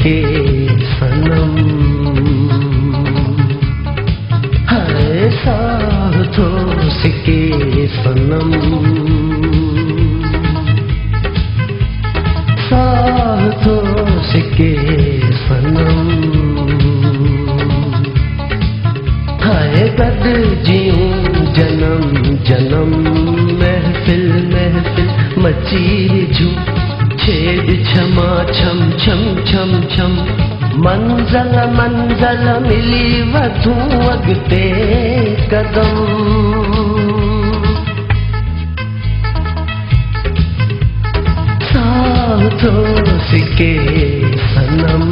के सनम, हाय साथों के सनम, साथों के सनम, हाय कद जीऊं जन्म जन्म, महफिल महफिल मची झूम, छेद क्षमा छम छम छम छम, मंज़ल मंज़ल मिली वधू अॻिते कदम, साथों के सनम,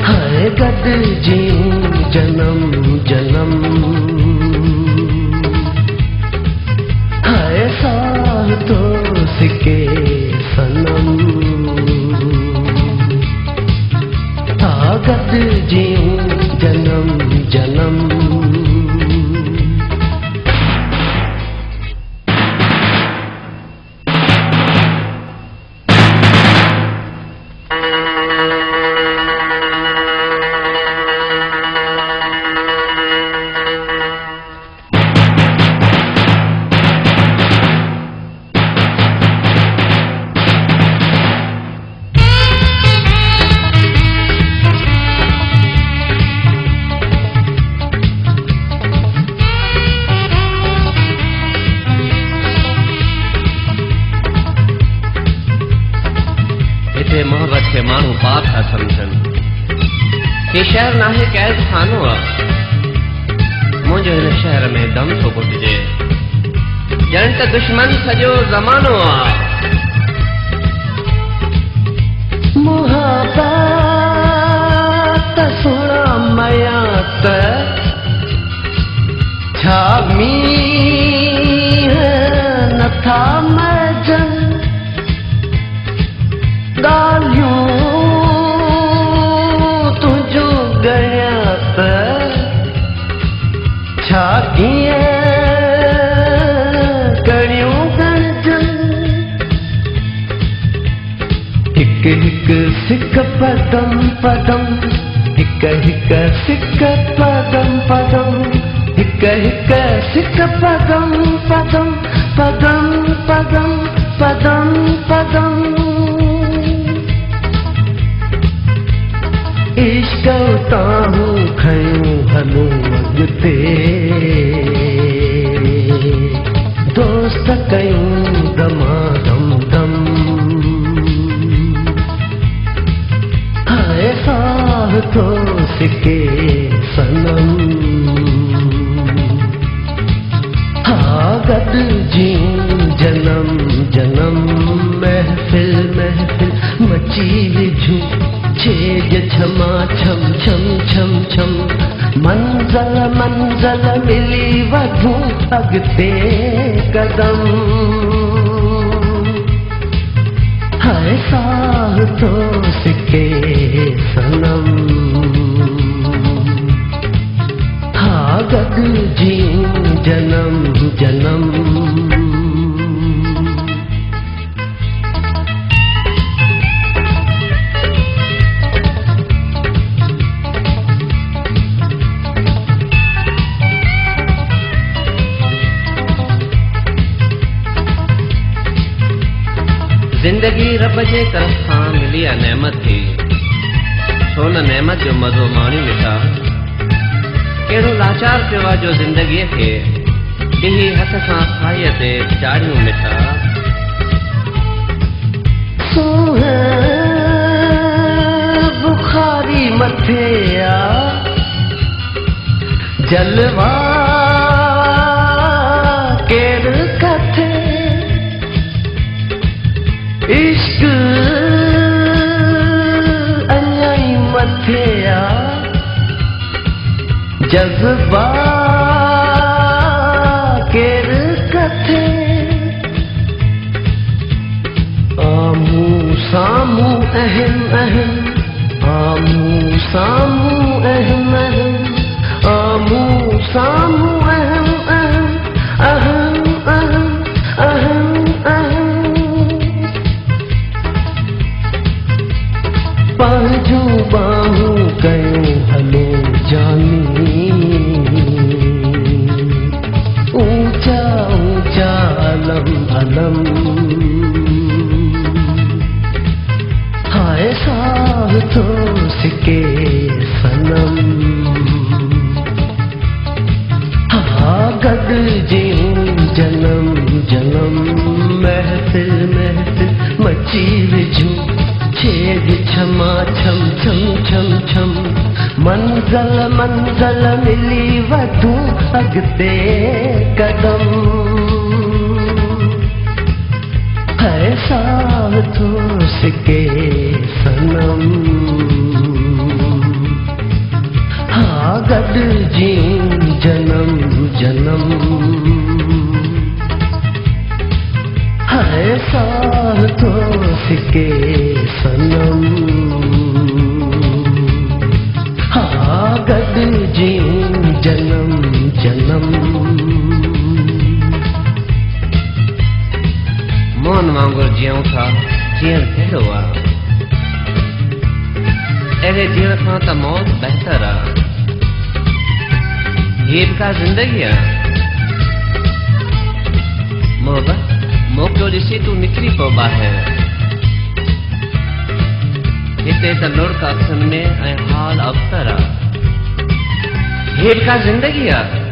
हाय गद जीऊं जन्म जन्म, हाय साथों के सनम, गद जीऊं जन्म जन्म। मोहब्बत के मानू पाप था समझन, ये शहर नाहे कैद खानो आ, मुझे इन शहर में दम थो घुटजे, ॼण त दुश्मन सॼो ज़मानो आ। मोहब्बत सुणा मया त छा मींह नथा मजन, ॻाल्हियूं तुंहिंजो गया त छा कीअं करियूं गणजन, हिक हिक सिक पदम पदम, हिक हिक सिक पदम पदम, हिक हिक सिक पदम पदम पदम पदम पदम पदम, इश्क ताहूं खयूं हलूं अॻिते, दोस्त कयूं दमादम दम, हाय साथों के सनम, हाँ गद जीऊं जन्म जन्म, महफिल महफिल मची विझूं, छेद क्षमा छम छम छम छम, मंज़ल मंज़ल मिली वधू अॻिते कदम, हाय साथों के सनम, हाँ गद जीऊं जन्म जन्म। जिंदगी रब जे तरफ खां मिली आहे नेमत थी, छो न नेमत जो मज़ो माणी वेठा, कहिड़ो लाचार पियो आहे जो ज़िंदगीअ खे ॾींहीं हथ सां खाईअ ते चाढ़ियूं मिठा, बुखारी मथे आ जलवा केर कथे, इश्क अञाई मथे आ जज़्बा केर कथे, आमूं सामूं अहम अहम, आमूं सामूं अहम अहम, आमूं सामूं अहम अहम अहम अहम अहम अहम, मंज़िल मंज़िल मिली वधूं अॻिते कदम है साथ सिके सनम हाँ गॾिजी जन्म जन्म है साथ सिके सनम हाँ गॾिजी जन्म जन्म मोहन वांगुरु जियूं था जीअण कहिड़ो आहे अहिड़े जीअण खां त मौत बहितर आहे हीअ बि का ज़िंदगी आहे मोहबत मौक़ो ॾिसी तूं निकिरी पओ ॿाहिरि हिते त लुड़क अखियुनि में ऐं हाल अवतर आहे हीअ बि का ज़िंदगी आहे